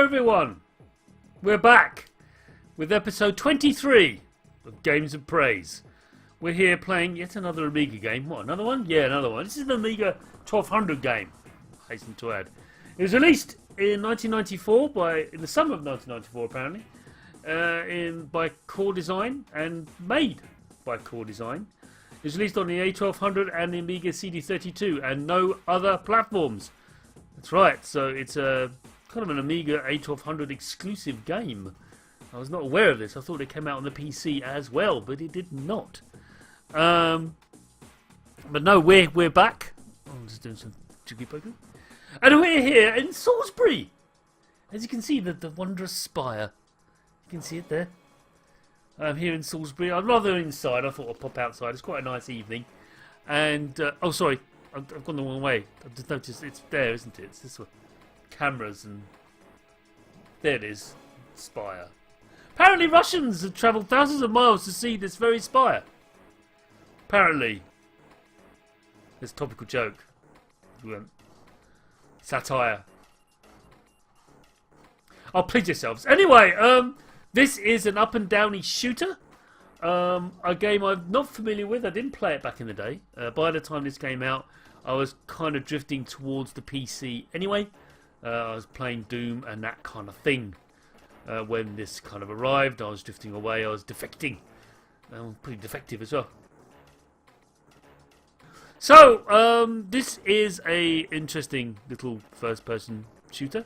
everyone, we're back with episode 23 of Games of Praise. We're here playing yet another Amiga game. What, another one? Yeah, another one. This is an Amiga 1200 game, I hasten to add. It was released in 1994 in the summer of 1994 apparently, by Core Design and made by Core Design. It was released on the A1200 and the Amiga CD32 and no other platforms. That's right, so it's a kind of an Amiga A1200 exclusive game. I was not aware of this. I thought it came out on the PC as well, but it did not. But no, we're back. I'm just doing some jiggy poker. And we're here in Salisbury. As you can see, the wondrous spire. You can see it there. I'm here in Salisbury. I'm rather inside. I thought I'd pop outside. It's quite a nice evening. And, oh sorry, I've gone the wrong way. I've just noticed it's there, isn't it? It's this one. Cameras and... There it is. Spire. Apparently Russians have travelled thousands of miles to see this very spire. Apparently. This topical joke. Satire. Oh, please yourselves. Anyway, this is an up and downy shooter. A game I'm not familiar with. I didn't play it back in the day. By the time this came out, I was kind of drifting towards the PC anyway. I was playing Doom and that kind of thing. When this kind of arrived, I was drifting away. I was defecting. I'm pretty defective as well. So, this is a interesting little first-person shooter.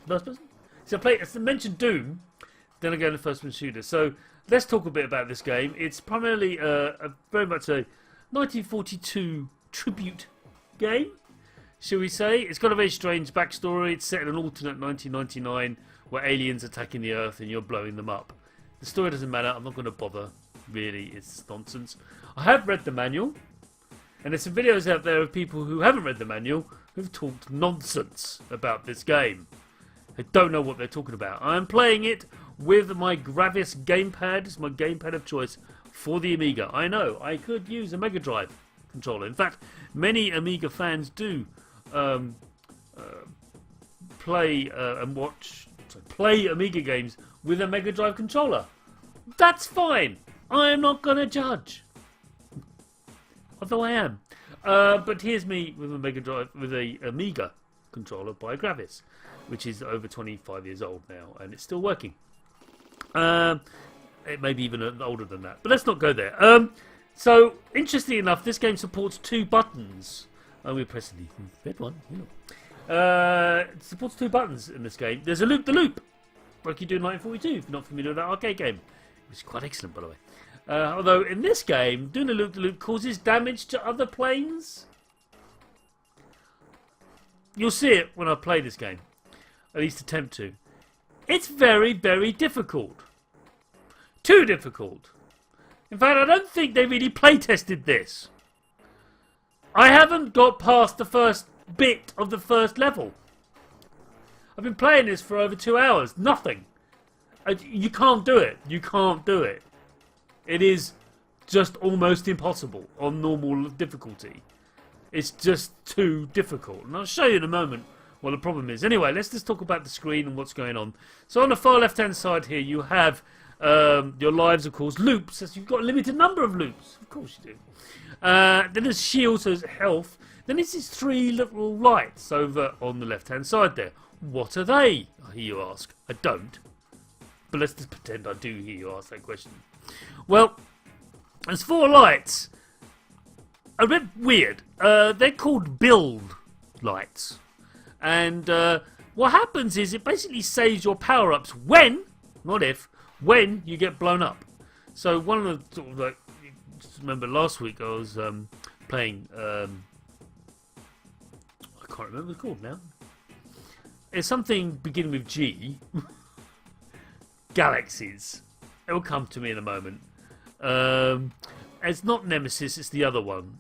First person? So I mentioned Doom, then I go to first-person shooter. So let's talk a bit about this game. It's primarily very much a 1942 tribute game, shall we say. It's got a very strange backstory. It's set in an alternate 1999 where aliens attacking the Earth and you're blowing them up. The story doesn't matter. I'm not going to bother. Really, it's nonsense. I have read the manual. And there's some videos out there of people who haven't read the manual who've talked nonsense about this game. They don't know what they're talking about. I'm playing it with my Gravis gamepad. It's my gamepad of choice for the Amiga. I know, I could use a Mega Drive controller. In fact, many Amiga fans do play Amiga games with a Mega Drive controller. That's fine. I am not going to judge. Although I am. But here's me with a Mega Drive, with a Amiga controller by Gravis, which is over 25 years old now, and it's still working. It may be even older than that, but let's not go there. So, interestingly enough, this game supports two buttons. I'm going to press the red one. It supports two buttons in this game. There's a loop-the-loop, like you do in 1942, if you're not familiar with that arcade game. Which is quite excellent, by the way. Although in this game, doing a loop-the-loop causes damage to other planes. You'll see it when I play this game. At least attempt to. It's very, very difficult. Too difficult. In fact, I don't think they really play-tested this. I haven't got past the first bit of the first level. I've been playing this for over 2 hours. Nothing. You can't do it. You can't do it. It is just almost impossible on normal difficulty. It's just too difficult. And I'll show you in a moment what the problem is. Anyway, let's just talk about the screen and what's going on. So on the far left-hand side here, you have your lives, of course, loops. So you've got a limited number of loops. Of course you do. Then there's shields, so there's health. Then there's these three little lights over on the left-hand side there. What are they? I hear you ask. I don't. But let's just pretend I do hear you ask that question. Well, there's four lights. A bit weird. They're called build lights. And what happens is it basically saves your power-ups when, not if, when you get blown up. So one of the, sort of like, just remember last week I was playing, I can't remember what it's called now. It's something beginning with G. Galaxies. It will come to me in a moment. It's not Nemesis, it's the other one.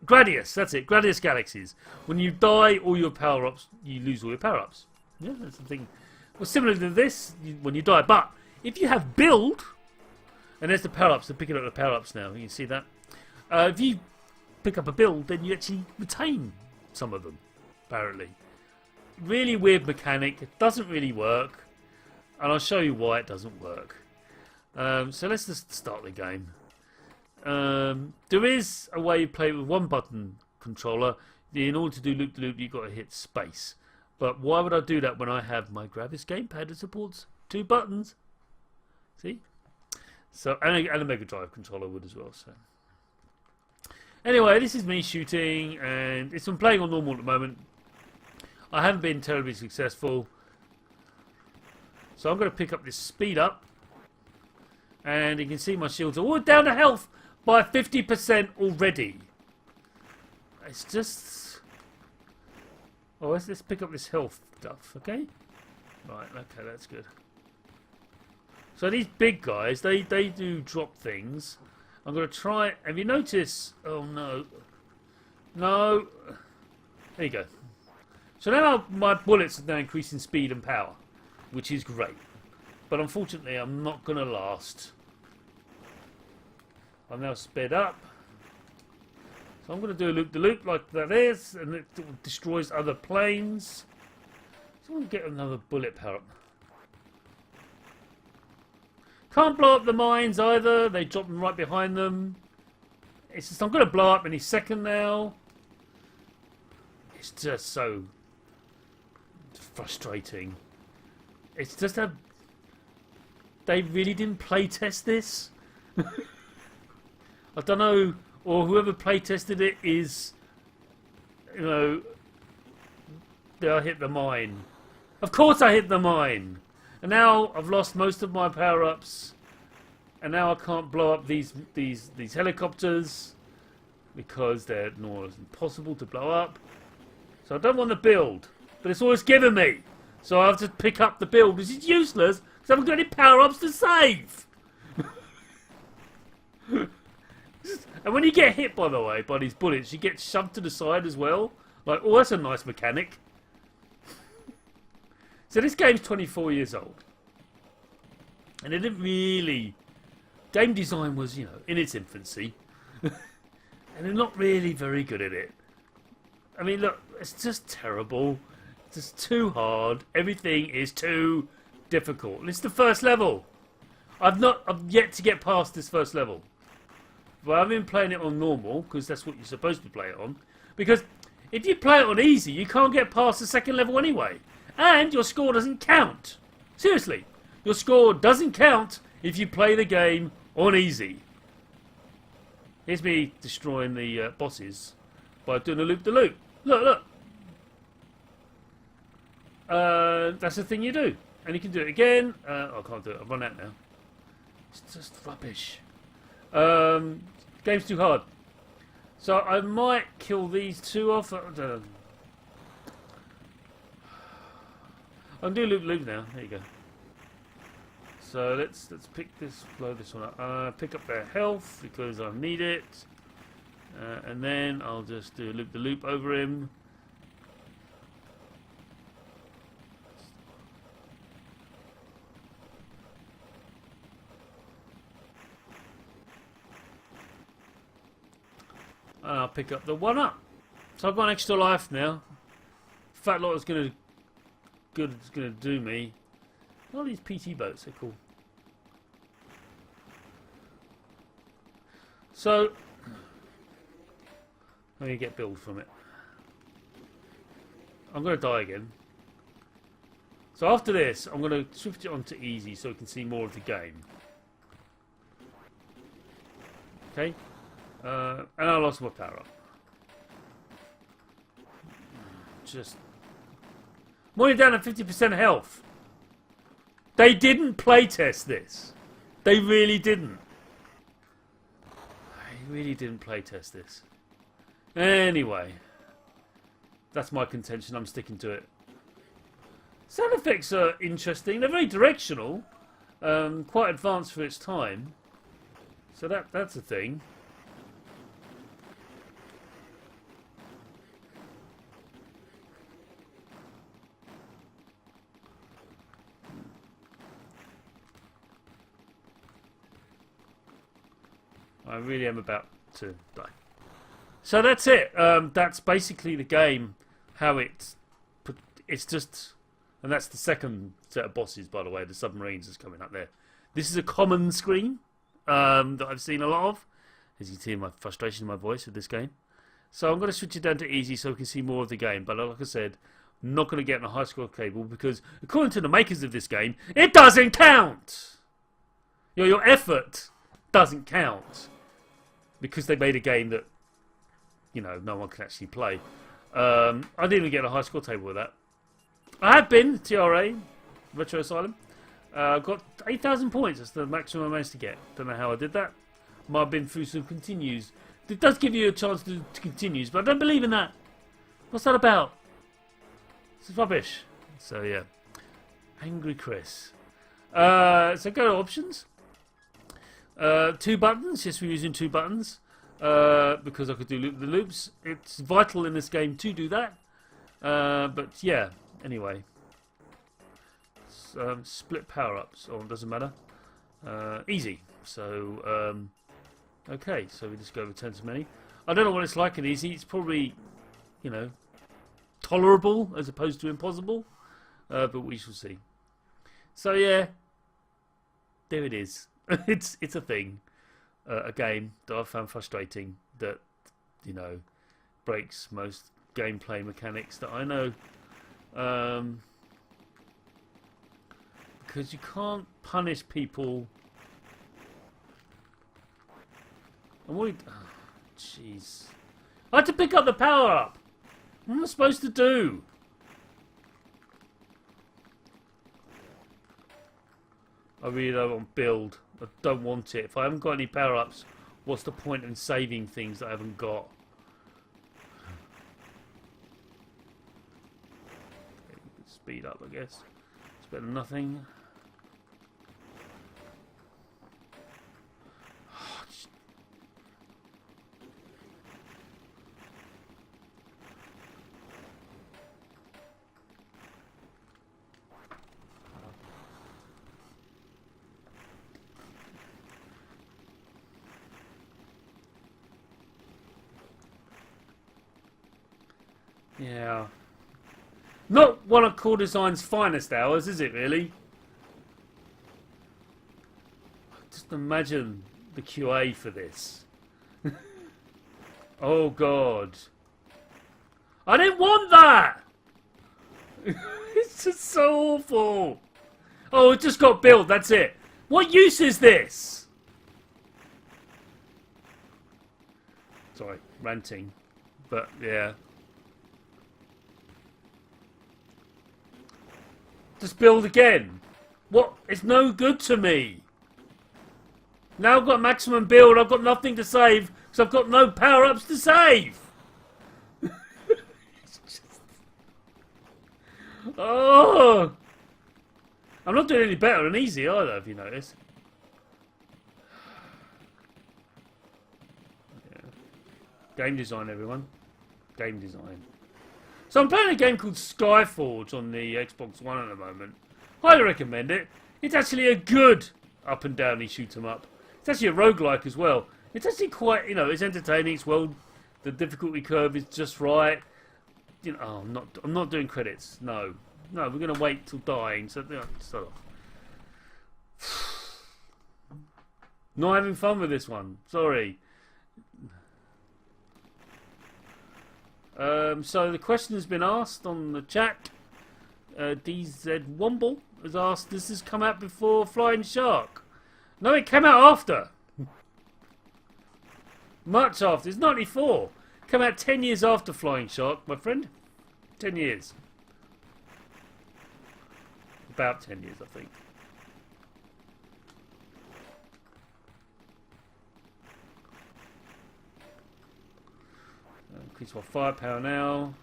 Gradius, that's it. Gradius Galaxies. When you die, all your power-ups, you lose all your power-ups. Yeah, that's something. Well, similar to this, when you die. But if you have build, and there's the power-ups, they're picking up the power-ups now. You see that? If you pick up a build, then you actually retain some of them, apparently. really weird mechanic. It doesn't really work. And I'll show you why it doesn't work. So let's just start the game. There is a way you play with one button controller. In order to do loop-de-loop, you've got to hit space. But why would I do that when I have my Gravis gamepad that supports 2 buttons? See? So, and a Mega Drive controller would as well. So, anyway, this is me shooting, and I'm playing on normal at the moment. I haven't been terribly successful, so I'm going to pick up this speed up, and you can see my shields are all down to health by 50% already. It's just... Oh, let's pick up this health stuff, okay? Right, okay, that's good. So these big guys, they do drop things. I'm going to try... Have you noticed... Oh, no. No. There you go. So now my bullets are now increasing speed and power, which is great. But unfortunately, I'm not going to last. I'm now sped up. So I'm going to do a loop-de-loop like that is, and it destroys other planes. So I'm going to get another bullet power up. Can't blow up the mines either. They drop them right behind them. It's just I'm going to blow up any second now. It's just so frustrating. It's just a... They really didn't play test this. I don't know, or whoever play tested it is, you know, did I hit the mine? Of course I hit the mine. And now I've lost most of my power-ups, and now I can't blow up these helicopters because they're almost impossible to blow up. So I don't want to build, but it's always given me. So I have to pick up the build, which is useless because I haven't got any power-ups to save. And when you get hit, by the way, by these bullets, you get shoved to the side as well. Like, oh, that's a nice mechanic. So this game's 24 years old. And it didn't really... Game design was, you know, in its infancy. And they're not really very good at it. I mean, look, it's just terrible. It's just too hard. Everything is too difficult. And it's the first level. I've yet to get past this first level. But I've been playing it on normal, because that's what you're supposed to play it on. Because if you play it on easy, you can't get past the second level anyway. And your score doesn't count. Seriously. Your score doesn't count if you play the game on easy. Here's me destroying the bosses by doing a loop-de-loop. Look, look. That's the thing you do. And you can do it again. I can't do it. I've run out now. It's just rubbish. Game's too hard. So I might kill these two off. I'm doing loop now. There you go. So let's pick this, blow this one up. Pick up their health because I need it. And then I'll just do a loop over him. And I'll pick up the one up. So I've got an extra life now. Fat lot is gonna do me. All these PT boats are cool. So let me get build from it. I'm gonna die again. So after this, I'm gonna switch it on to easy so we can see more of the game. Okay. And I lost my power up. Just... I'm only down at 50% health. They didn't playtest this. They really didn't. They really didn't playtest this. Anyway. That's my contention. I'm sticking to it. Sound effects are interesting. They're very directional. Quite advanced for its time. So that's a thing. I really am about to die. So that's it. That's basically the game, how it's it's just, and that's the second set of bosses, by the way. The submarines is coming up there. This is a common screen that I've seen a lot of. As you can see, my frustration in my voice with this game. So I'm going to switch it down to easy so we can see more of the game. But like I said, I'm not going to get on a high score cable because, according to the makers of this game, it doesn't count. Your effort doesn't count because they made a game that, you know, no one can actually play. I didn't even get a high score table with that. I have been TRA Retro Asylum. Got 8,000 points. That's the maximum I managed to get. Don't know how I did that. Might have been through some continues. It does give you a chance to continues, but I don't believe in that. What's that about? This is rubbish. So yeah, Angry Chris. So go to options. 2 buttons. Yes, we're using 2 buttons because I could do the loops. It's vital in this game to do that. But yeah, anyway. Split power-ups. Oh, it doesn't matter. Easy. So okay, so we just go with 10 to many. I don't know what it's like in easy. It's probably, you know, tolerable as opposed to impossible. But we shall see. So yeah, there it is. It's a thing, a game that I found frustrating. That, you know, breaks most gameplay mechanics that I know. Because you can't punish people. And what? Jeez! I had to pick up the power up. What am I supposed to do? I really don't want build. I don't want it. If I haven't got any power ups, what's the point in saving things that I haven't got? Speed up, I guess. It's better than nothing. Yeah. Not one of Core Design's finest hours, is it really? Just imagine the QA for this. Oh God. I didn't want that! It's just so awful. Oh, it just got built, that's it. What use is this? Sorry, ranting. But yeah. Just build again. What? It's no good to me. Now I've got maximum build. I've got nothing to save because I've got no power-ups to save. Oh, I'm not doing any better than easy either. If you notice. Yeah. Game design, everyone. Game design. So I'm playing a game called Skyforge on the Xbox One at the moment. Highly recommend it. It's actually a good up and downy shoot 'em up. It's actually a roguelike as well. It's actually quite, you know, it's entertaining. It's well, the difficulty curve is just right. You know, oh, I'm not doing credits. No, we're gonna wait till dying. So, you know, start off. Not having fun with this one. Sorry. So the question has been asked on the chat. DZ Womble has asked, does this come out before Flying Shark? No, it came out after. Much after. It's 94. Came out 10 years after Flying Shark, my friend. 10 years. About 10 years, I think. Increase my firepower now.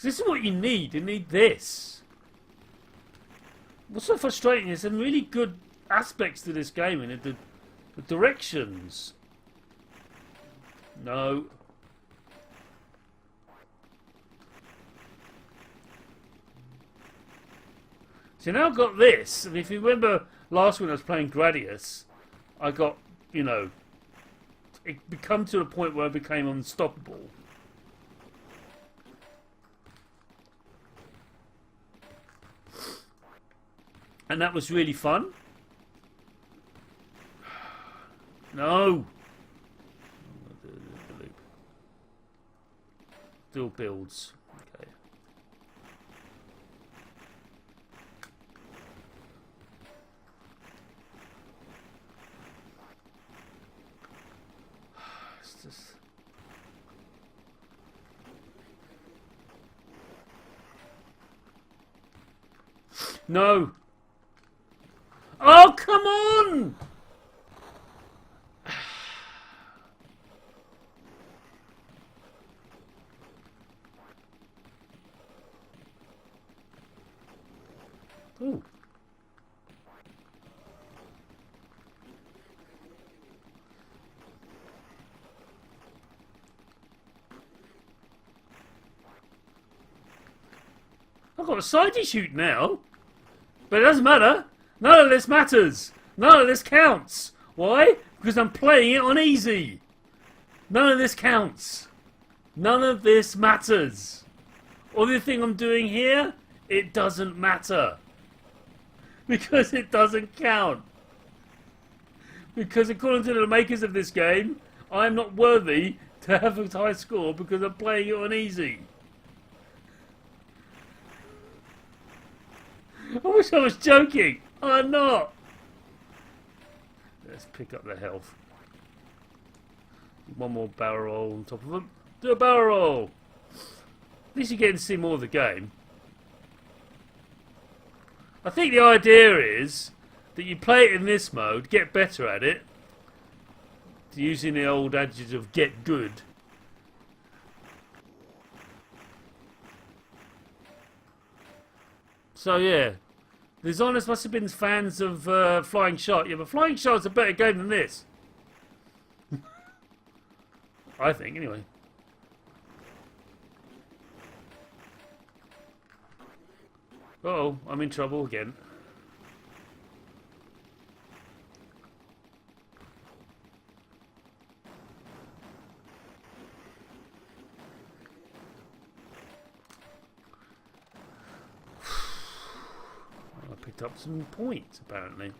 This is what you need. You need this. What's so frustrating is some really good aspects to this game, and the directions. No. So now I've got this, and if you remember last when I was playing Gradius, I got, you know, it become to a point where I became unstoppable. And that was really fun. No! Dual builds. Okay. It's just... No! Oh, come on! Ooh. I've got a sidey shoot now. But it doesn't matter. None of this matters. None of this counts. Why? Because I'm playing it on easy. None of this counts. None of this matters. Only thing I'm doing here, it doesn't matter. Because it doesn't count. Because according to the makers of this game, I'm not worthy to have a high score because I'm playing it on easy. I wish I was joking. I'm not. Let's pick up the health. One more barrel roll on top of them. Do a barrel roll. At least you're getting to see more of the game. I think the idea is that you play it in this mode, get better at it, using the old adage of get good. So yeah, the designers must have been fans of Flying Shark. Yeah, but Flying Shark's a better game than this. I think, anyway. Uh-oh, I'm in trouble again. I picked up some points, apparently.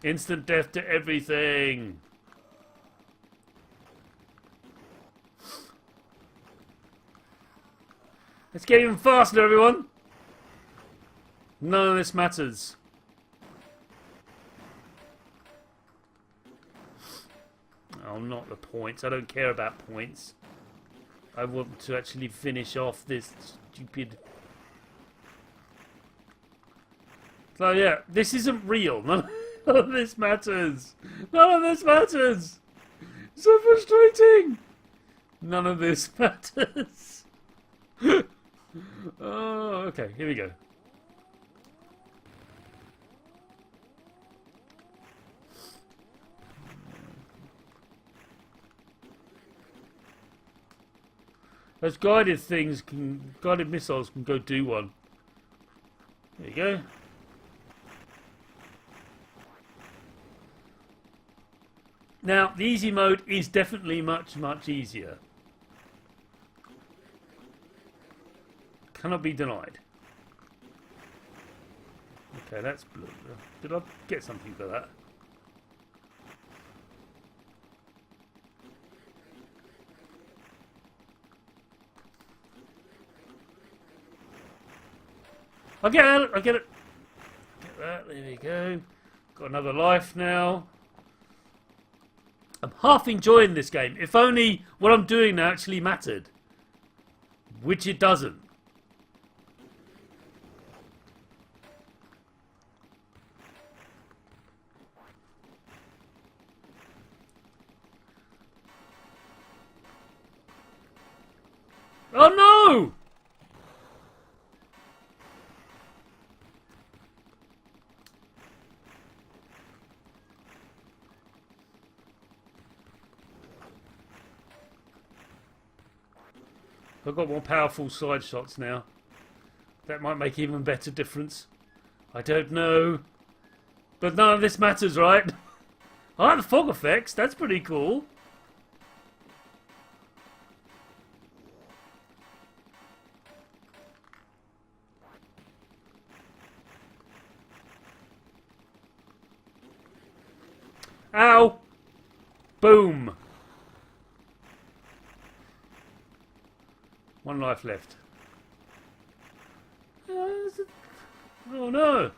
Instant death to everything. Let's get even faster, everyone. None of this matters. Oh, not the points. I don't care about points. I want to actually finish off this stupid... So yeah, this isn't real. None of this matters. None of this matters. So frustrating. None of this matters. Oh, okay. Here we go. Those guided things can, guided missiles can go do one. There you go. Now, the easy mode is definitely much, much easier. Cannot be denied. Okay, that's blue. Did I get something for that? I get it, I get it. Get that, there we go. Got another life now. I'm half enjoying this game. If only what I'm doing now actually mattered. Which it doesn't. Oh no! I've got more powerful side shots now. That might make even better difference. I don't know. But none of this matters, right? I like the fog effects. That's pretty cool. Ow! Boom! 1 life left. Oh no!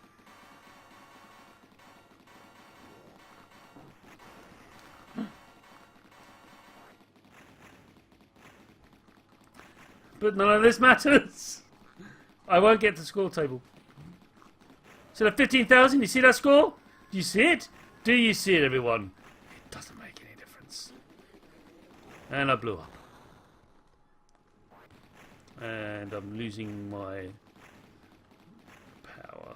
But none of this matters. I won't get to the score table. So the 15,000, you see that score? Do you see it? Do you see it, everyone? It doesn't make any difference. And I blew up. And I'm losing my power.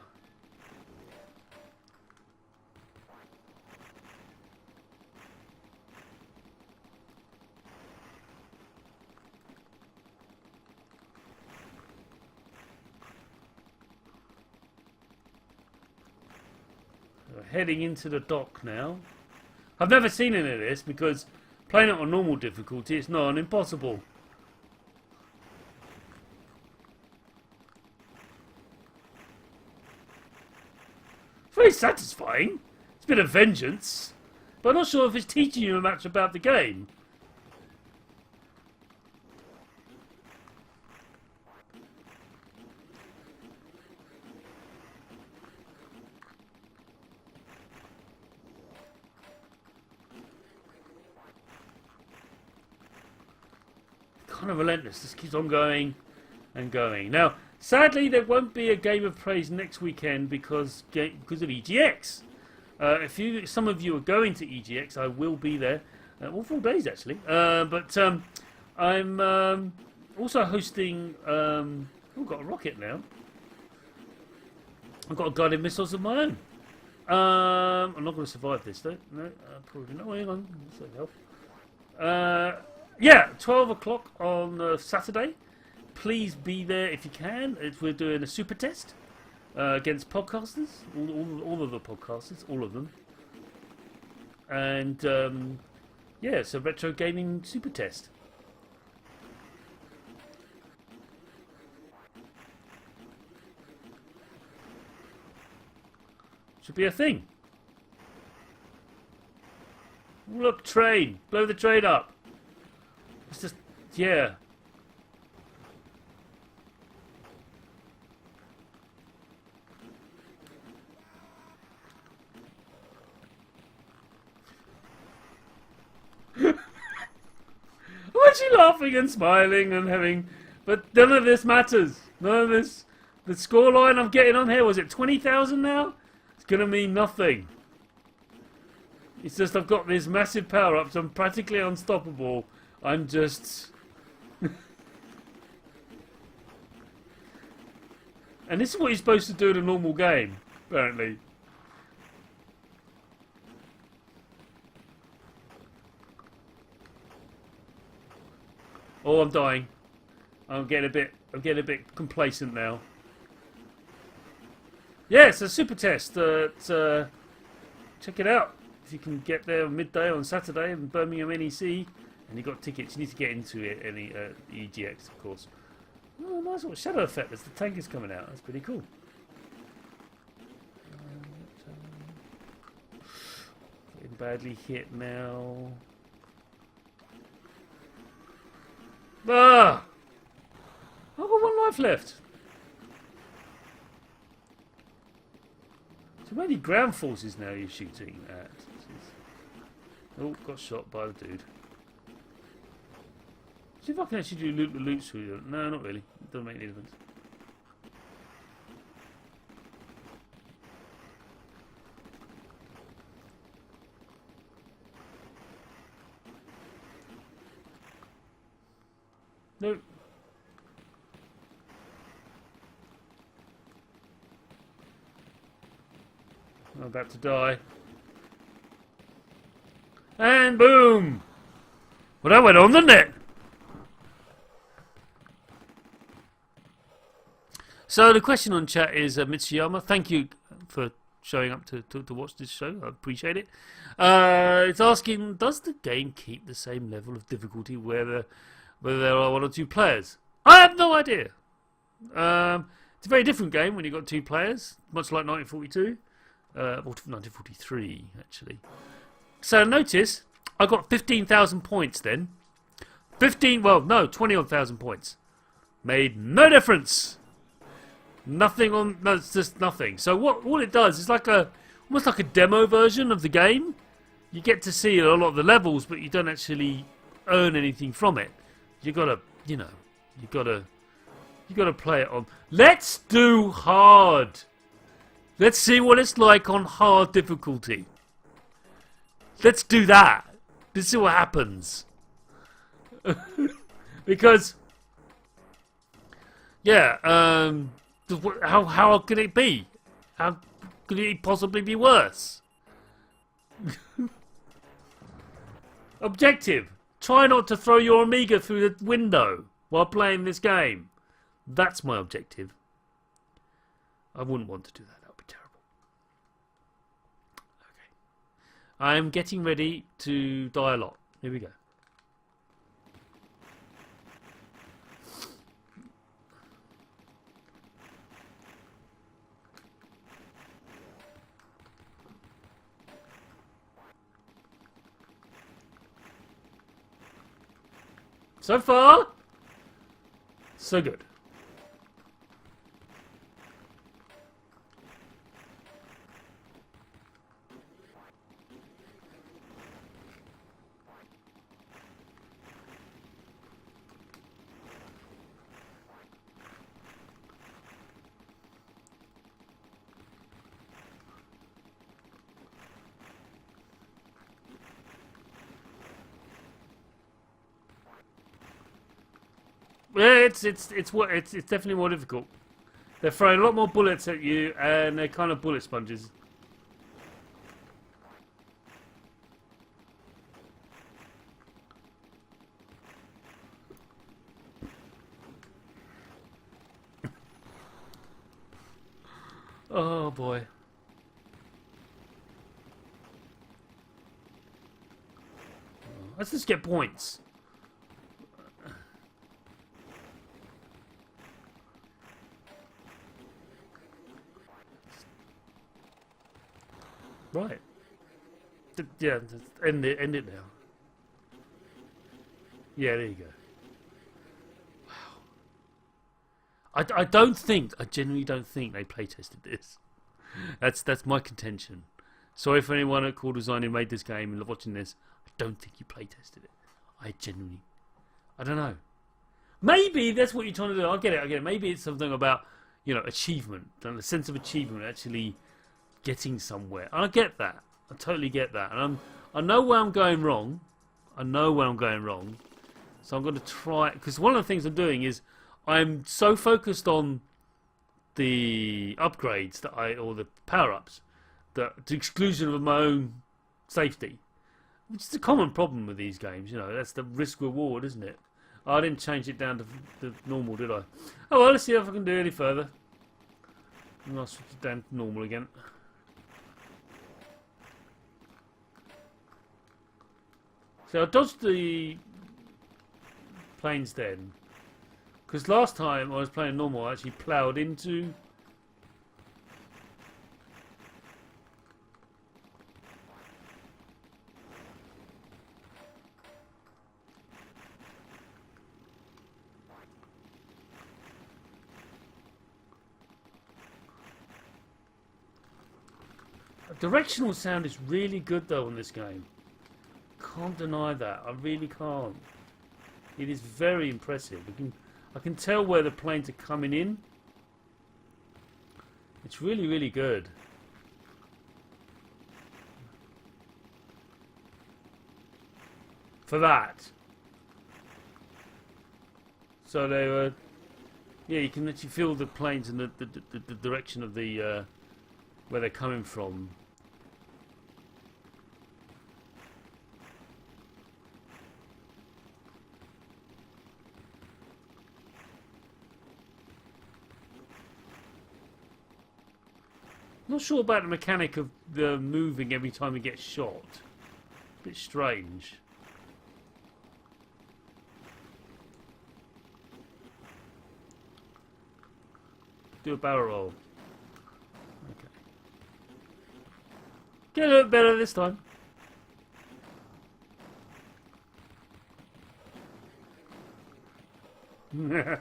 We're heading into the dock now. I've never seen any of this because playing it on normal difficulty, it's not impossible. Very satisfying. It's a bit of vengeance, but I'm not sure if it's teaching you much about the game. Kind of relentless. This keeps on going and going. Now, sadly, there won't be a Game of Praise next weekend because of EGX. Some of you are going to EGX, I will be there. All 4 days actually. I'm also hosting. I've got a rocket now. I've got guided missiles of my own. I'm not going to survive this though. No, probably not. Hang on. That'll help. Yeah, 12 o'clock on Saturday. Please be there if you can. We're doing a super test against podcasters, all of the podcasters, all of them. And yeah, it's a retro gaming super test. Should be a thing. Look, train. Blow the train up. It's just, yeah. I'm actually laughing and smiling and having, but none of this matters. None of this. The scoreline I'm getting on here, was it 20,000 now? It's going to mean nothing. It's just I've got this massive power up, so I'm practically unstoppable. I'm just... And this is what you're supposed to do in a normal game, apparently. Oh, I'm dying. I'm getting a bit complacent now. Yeah, it's a super test. Check it out. If you can get there midday on Saturday in Birmingham NEC, and you've got tickets, you need to get into it. Any EGX, of course. Oh, nice little shadow effect as the tank is coming out. That's pretty cool. Getting badly hit now. Ah! I've got 1 life left. So many ground forces now you're shooting at. Oh, got shot by the dude. See if I can actually do loot the loot through them. No, not really. It doesn't make any difference. Nope. I'm about to die. And boom! Well, that went on, didn't it? So the question on chat is Mitsuyama. Thank you for showing up to watch this show. I appreciate it. It's asking, does the game keep the same level of difficulty whether there are 1 or 2 players? I have no idea. It's a very different game when you've got 2 players, much like 1942. Or 1943, actually. So notice, I got 15,000 points then. 20 odd thousand points. Made no difference. Nothing on, no, it's just nothing. So what it does is almost like a demo version of the game. You get to see a lot of the levels, but you don't actually earn anything from it. You gotta, you gotta play it on. Let's do hard. Let's see what it's like on hard difficulty. Let's do that. Let's see what happens. Because, yeah, how could it be? How could it possibly be worse? Objective. Try not to throw your Amiga through the window while playing this game. That's my objective. I wouldn't want to do that. That would be terrible. Okay. I'm getting ready to die a lot. Here we go. So far, so good. Yeah, it's definitely more difficult. They're throwing a lot more bullets at you, and they're kind of bullet sponges. Oh boy. Let's just get points. Right. Yeah, end it now. Yeah, there you go. Wow. I genuinely don't think they playtested this. That's my contention. Sorry for anyone at Core Design who made this game and watching this. I don't think you playtested it. I don't know. Maybe that's what you're trying to do. I get it. Maybe it's something about, achievement and the sense of achievement, actually getting somewhere. And I get that. I totally get that. And I know where I'm going wrong. So I'm going to try, because one of the things I'm doing is I'm so focused on the upgrades or the power-ups, that to exclusion of my own safety, which is a common problem with these games. That's the risk-reward, isn't it? Oh, I didn't change it down to normal, did I? Oh well, let's see if I can do any further. I'll switch it down to normal again. So I dodged the planes then, because last time I was playing normal, I actually ploughed into directional sound is really good though in this game. Can't deny that. I really can't. It is very impressive. I can tell where the planes are coming in. It's really, really good. For that. So they were. Yeah, you can actually feel the planes in the direction of the where they're coming from. Not sure about the mechanic of the moving every time he gets shot. A bit strange. Do a barrel roll. Okay. Get a little better this time. Okay.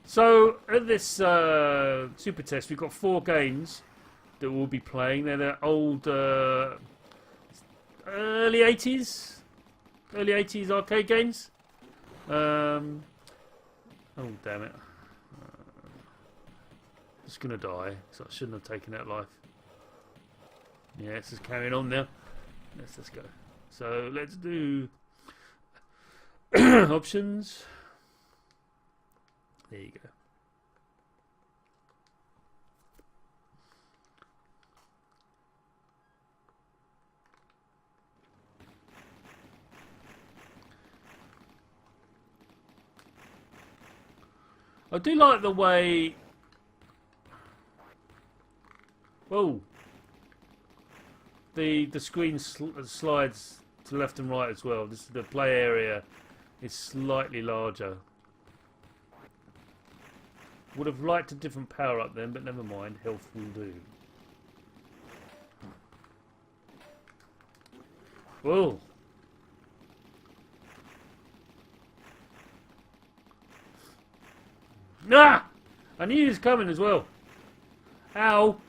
So at this super test, we've got 4 games that we'll be playing. They're the old early 80s arcade games. Oh damn it! Just gonna die, so I shouldn't have taken that life. Yeah, this is carrying on now. Let's go. So let's do options. There you go. I do like the way... Whoa! The screen slides to left and right as well. The play area is slightly larger. Would have liked a different power up then, but never mind. Health will do. Whoa! Ah! I knew he was coming as well. Ow!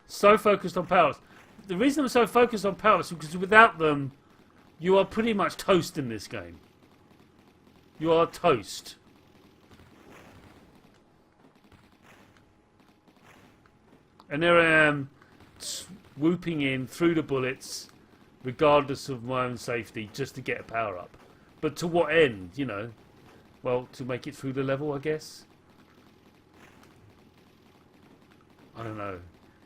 So focused on power-ups. The reason I'm so focused on power-ups is because without them, you are pretty much toast in this game. You are toast. And there I am, swooping in through the bullets, regardless of my own safety, just to get a power-up. But to what end, you know? Well, to make it through the level, I guess? I don't know.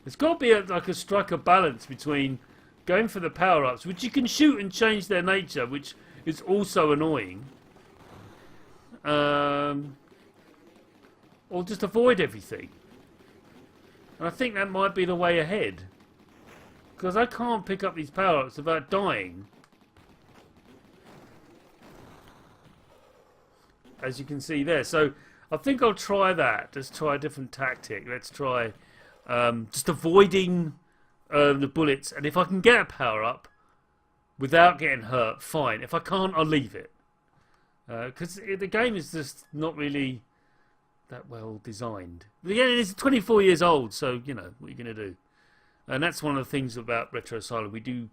It's got to be like a strike a balance between going for the power-ups, which you can shoot and change their nature, which is also annoying. Or just avoid everything. And I think that might be the way ahead. Because I can't pick up these power-ups without dying. As you can see there. So I think I'll try that. Let's try a different tactic. Let's try just avoiding the bullets. And if I can get a power-up without getting hurt, fine. If I can't, I'll leave it. Because the game is just not really that well designed. Again, it's 24 years old, so, you know, what are you going to do? And that's one of the things about Retro Asylum. We do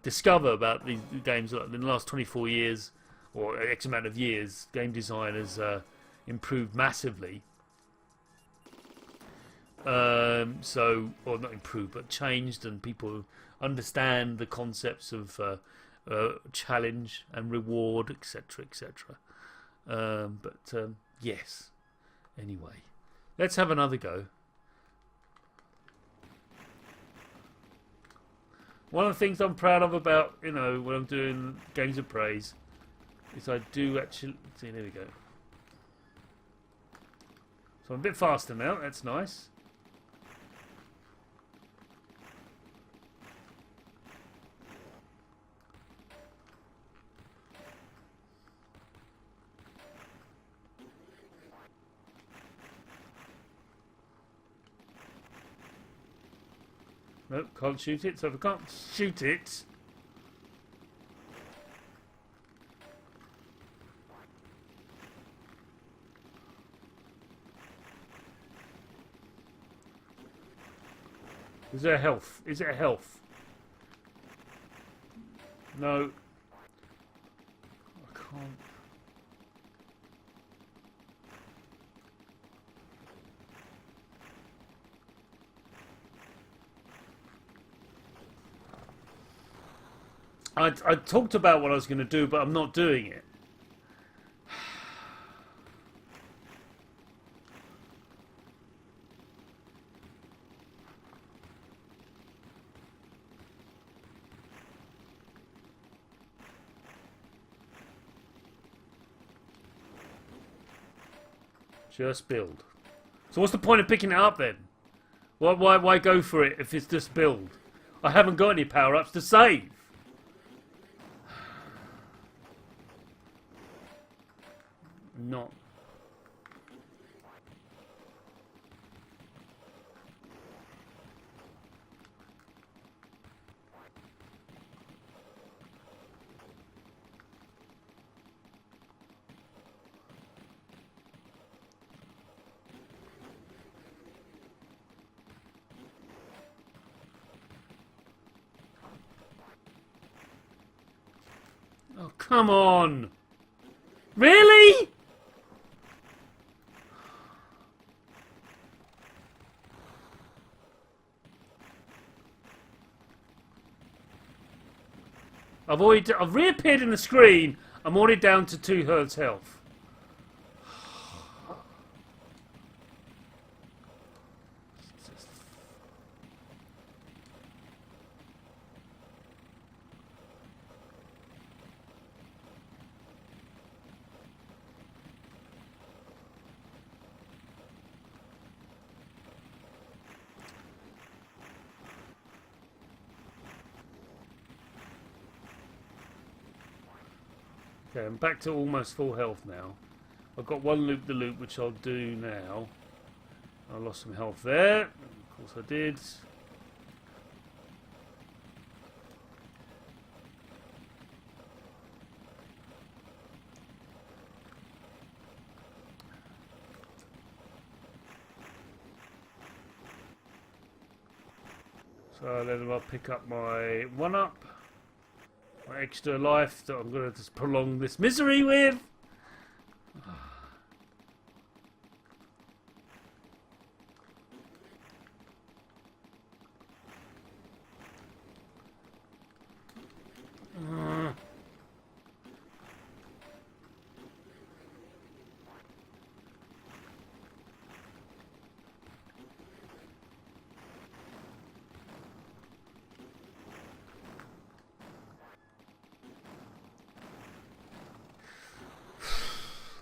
discover about these games in the last 24 years, or X amount of years, game design has improved massively. So, or not improved, but changed, and people understand the concepts of challenge and reward, etc., etc. Yes. Anyway, let's have another go. One of the things I'm proud of about, you know, when I'm doing games of praise, is I do actually... See, there we go. So I'm a bit faster now, that's nice. Nope, can't shoot it, so if I can't shoot it... Is there a health? Is it a health? No. I can't... I talked about what I was going to do, but I'm not doing it. Just build. So what's the point of picking it up then? Why go for it if it's just build? I haven't got any power-ups to save. Not Come on. Really? I've reappeared in the screen. I'm already down to 2 hertz health. Okay, I'm back to almost full health now. I've got one loop-the-loop, which I'll do now. I lost some health there. Of course I did. So then I'll pick up my 1-up. My extra life that I'm going to just prolong this misery with.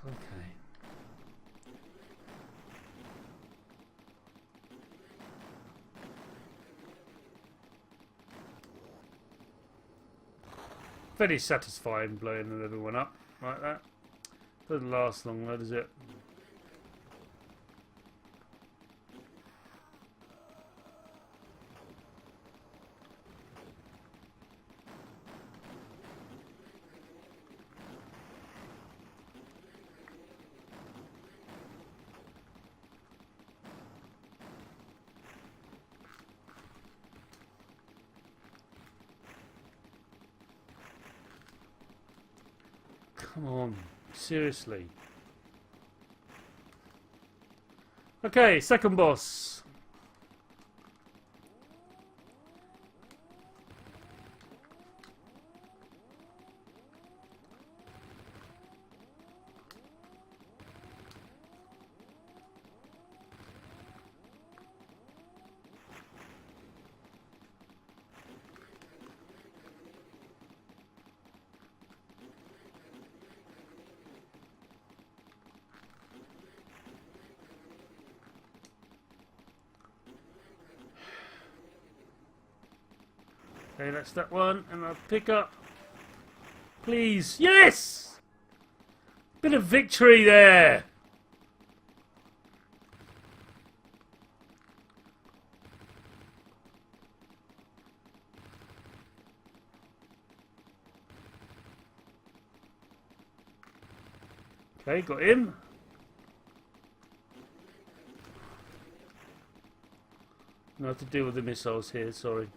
Okay. Very satisfying blowing everyone up like that. Doesn't last long though, does it? Come on, seriously. Okay, second boss. Okay, that's that one, and I'll pick up. Please, yes! Bit of victory there. Okay, got him. I have to deal with the missiles here, sorry.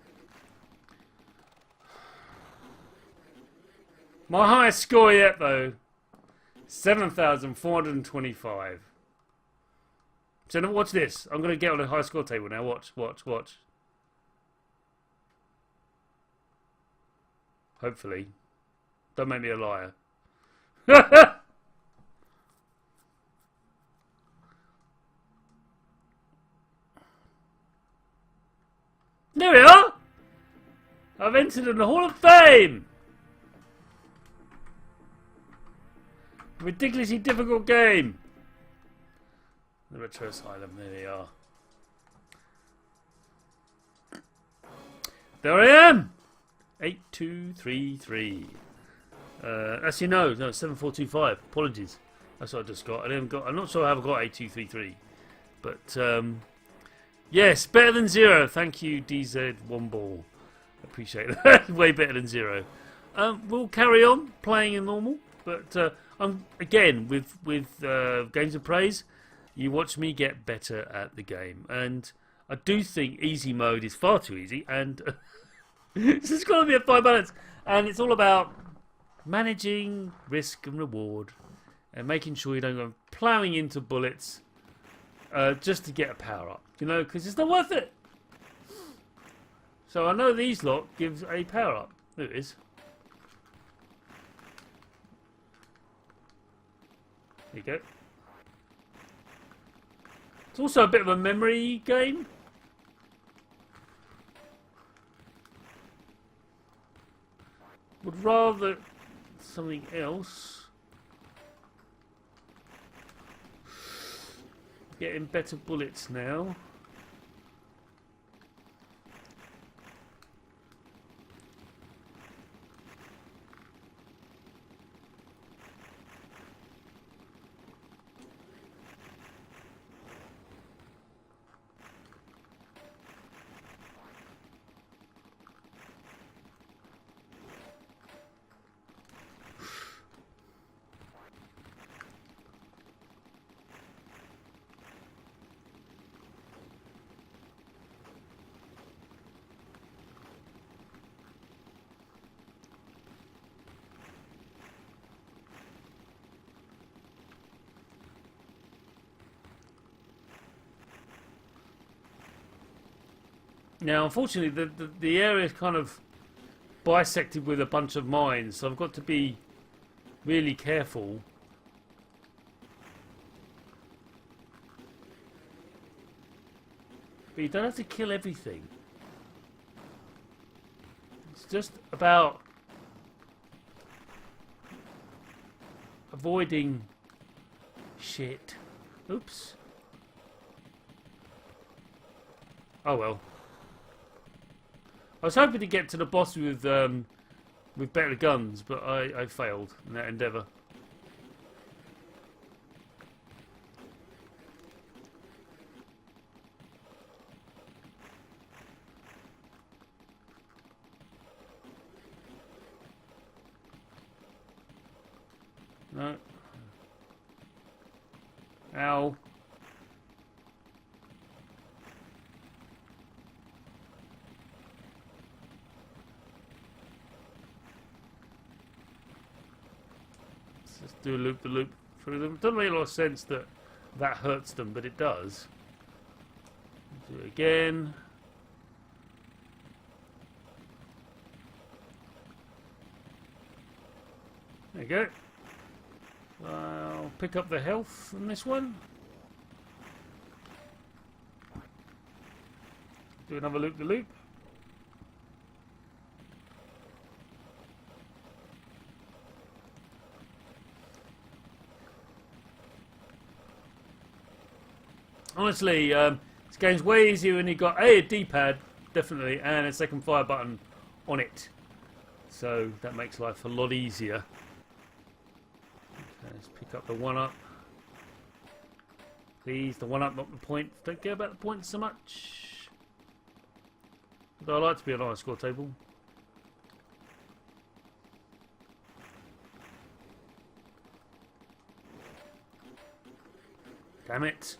My highest score yet, though, 7,425. So now watch this. I'm going to get on a high score table now. Watch, watch, watch. Hopefully. Don't make me a liar. There we are! I've entered in the Hall of Fame! Ridiculously difficult game. The Retro Asylum, there they are. There I am! 8233. Actually, no, 7425. Apologies. That's what I just got. I'm not sure how I've got 8233. But, yes, better than 0. Thank you, DZ1Ball. Appreciate that. Way better than 0. We'll carry on playing in normal. But, again, with Games of Praise, you watch me get better at the game. And I do think easy mode is far too easy. And this has got to be a fine balance. And it's all about managing risk and reward, and making sure you don't go ploughing into bullets just to get a power up, you know, because it's not worth it. So I know these lot gives a power up. There it is. There you go. It's also a bit of a memory game. Would rather something else. Getting better bullets now. Now, unfortunately, the area is kind of bisected with a bunch of mines, so I've got to be really careful. But you don't have to kill everything. It's just about avoiding shit. Oops. Oh well. I was hoping to get to the boss with better guns, but I failed in that endeavour. No. Ow. Let's do a loop-the-loop through them. It doesn't make a lot of sense that that hurts them, but it does. Do it again. There you go. I'll pick up the health on this one. Do another loop-the-loop. Honestly, this game's way easier when you've got a D-pad, definitely, and a second fire button on it. So that makes life a lot easier. Okay, let's pick up the one-up. Please, the one-up, not the point. Don't care about the points so much. But I like to be on a high score table. Damn it.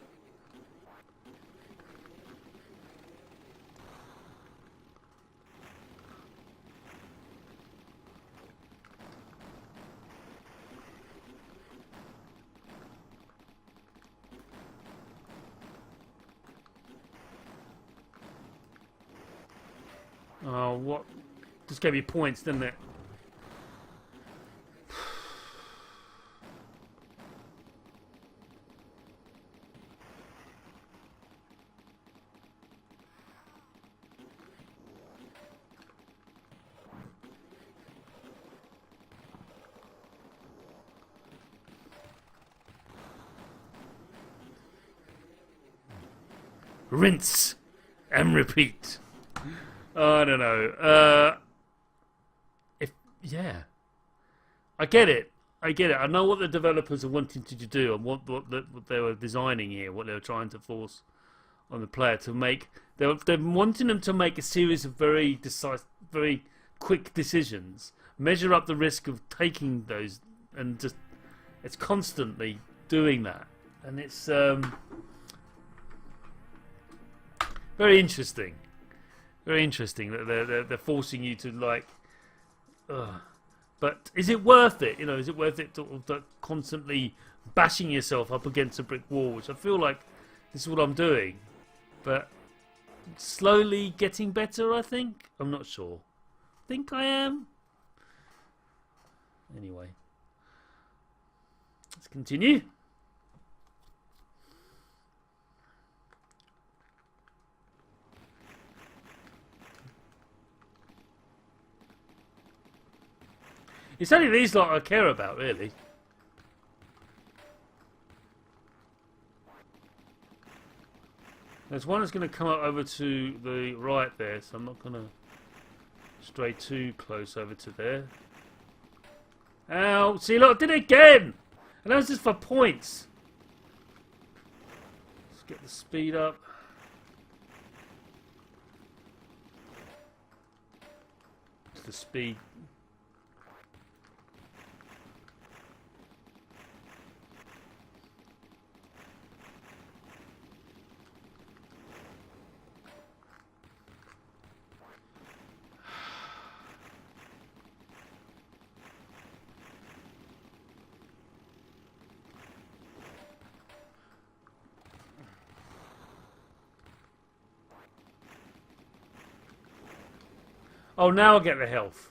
Oh, what? Just gave me points, didn't it? Rinse and repeat. I don't know. Yeah, I get it. I get it. I know what the developers are wanting to do and what they were designing here, what they were trying to force on the player to make. They're wanting them to make a series of very decisive, very quick decisions, measure up the risk of taking those, and just it's constantly doing that, and it's very interesting. Very interesting that they're forcing you to like But is it worth it? You know, is it worth it to constantly bashing yourself up against a brick wall? Which I feel like this is what I'm doing, but slowly getting better. I think. I'm not sure. I think I am. Anyway, let's continue. It's only these lot I care about, really. There's one that's going to come up over to the right there, so I'm not going to stray too close over to there. Ow! See, look, I did it again! And that was just for points. Let's get the speed up. It's the speed. Oh, now I get the health.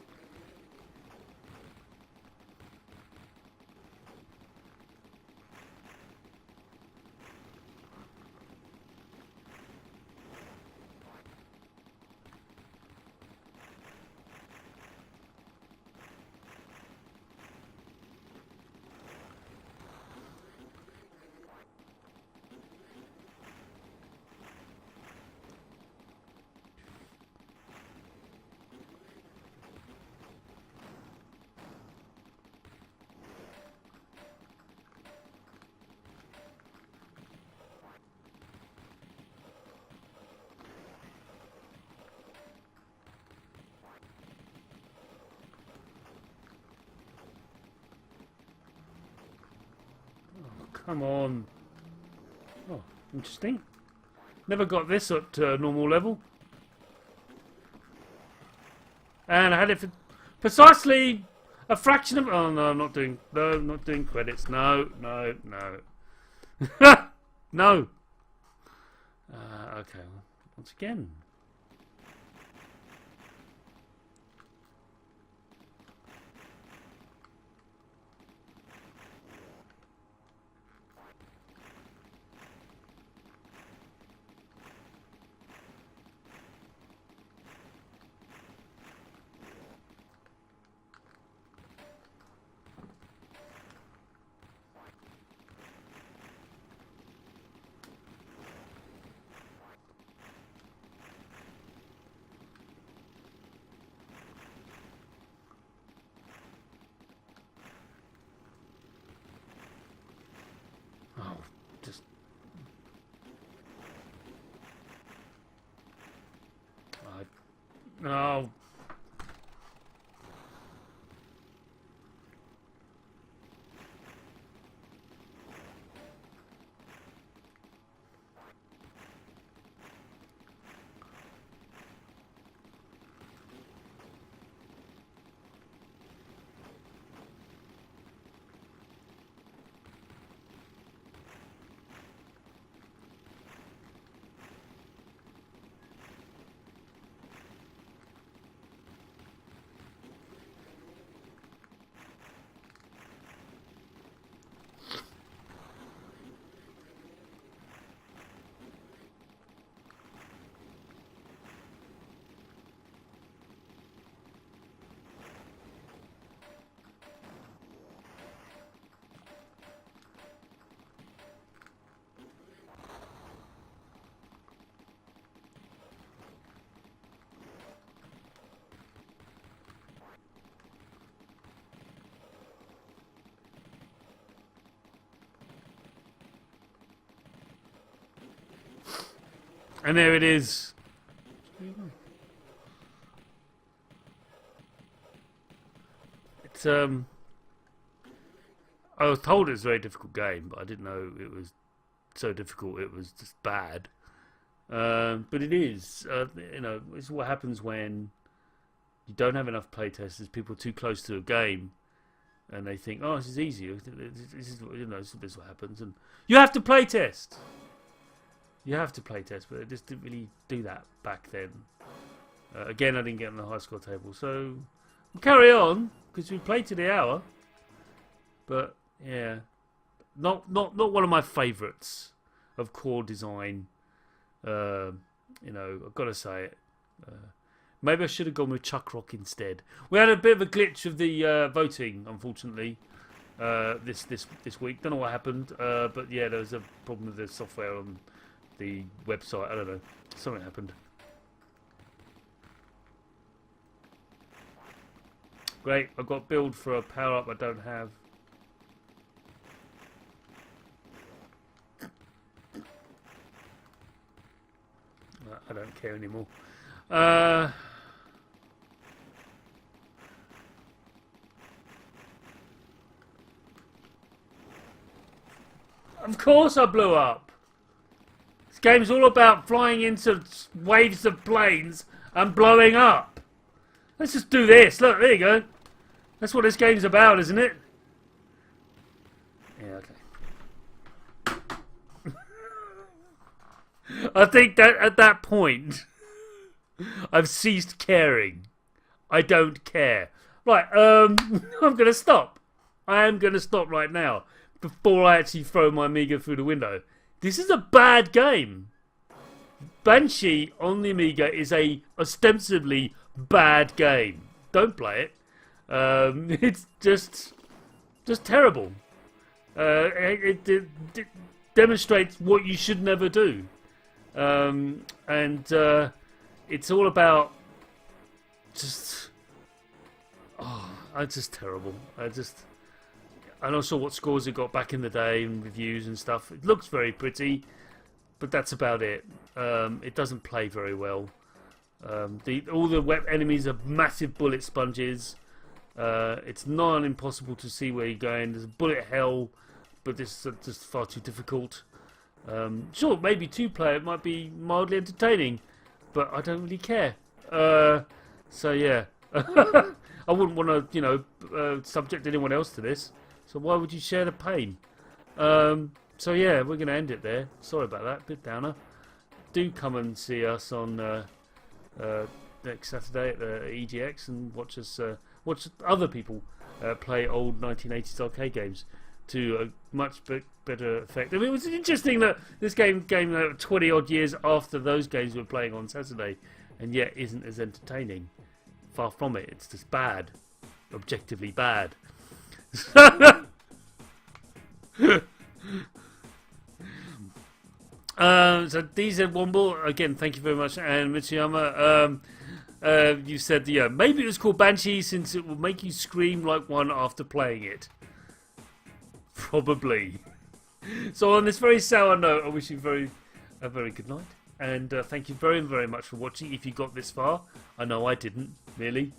Come on. Oh, interesting. Never got this up to normal level. And I had it for precisely a fraction of... Oh, no, I'm not doing... No, I'm not doing credits. No, no, no. No. Okay, once again. Oh, just... No. And there it is. It's I was told it was a very difficult game, but I didn't know it was so difficult. It was just bad. But it is. You know, it's what happens when you don't have enough playtesters. People are too close to a game, and they think, "Oh, this is easy. This is this is what happens." And you have to playtest. You have to playtest, but they just didn't really do that back then. Again, I didn't get on the high score table, so we'll carry on because we played to the hour. But yeah, not one of my favourites of core design. I've got to say it. Maybe I should have gone with Chuck Rock instead. We had a bit of a glitch of the voting, unfortunately, this week. Don't know what happened, but yeah, there was a problem with the software on the website. I don't know. Something happened. Great. I've got build for a power up I don't have. I don't care anymore. Of course I blew up. This game's all about flying into waves of planes and blowing up. Let's just do this. Look, there you go. That's what this game's about, isn't it? Yeah, okay. I think that at that point, I've ceased caring. I don't care. Right, I'm going to stop. I am going to stop right now before I actually throw my Amiga through the window. This is a bad game. Banshee on the Amiga is a ostensibly bad game. Don't play it. It's just terrible. It demonstrates what you should never do. It's all about just it's just terrible. I'm not sure what scores it got back in the day and reviews and stuff. It looks very pretty, but that's about it. It doesn't play very well. All the web enemies are massive bullet sponges. It's not impossible to see where you're going. There's a bullet hell, but this is just far too difficult. Sure, maybe two-player might be mildly entertaining, but I don't really care. So yeah, I wouldn't want to, subject anyone else to this. So why would you share the pain? So yeah, we're going to end it there. Sorry about that, bit downer. Do come and see us on next Saturday at the EGX and watch watch other people play old 1980s arcade games to a much better effect. I mean, it was interesting that this game came 20 odd years after those games we were playing on Saturday, and yet isn't as entertaining. Far from it. It's just bad, objectively bad. So DZ Womble, again, thank you very much, and Michiyama, you said, yeah, maybe it was called Banshee since it will make you scream like one after playing it. Probably. So on this very sour note, I wish you a very good night, and thank you very, very much for watching. If you got this far, I know I didn't really,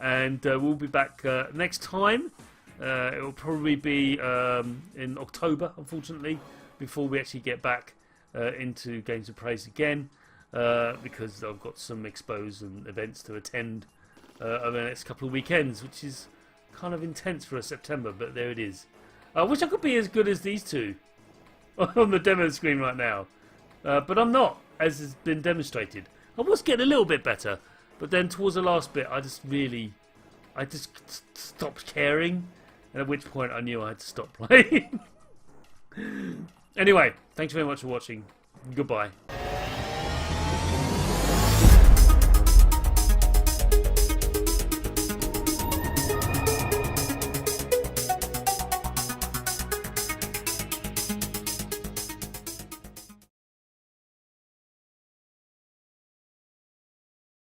and we'll be back next time. It will probably be in October, unfortunately, before we actually get back into Games of Praise again, because I've got some expos and events to attend over the next couple of weekends, which is kind of intense for a September, but there it is. I wish I could be as good as these two on the demo screen right now, but I'm not, as has been demonstrated. I was getting a little bit better, but then towards the last bit, I just stopped caring, and at which point I knew I had to stop playing. Anyway, thanks very much for watching. Goodbye.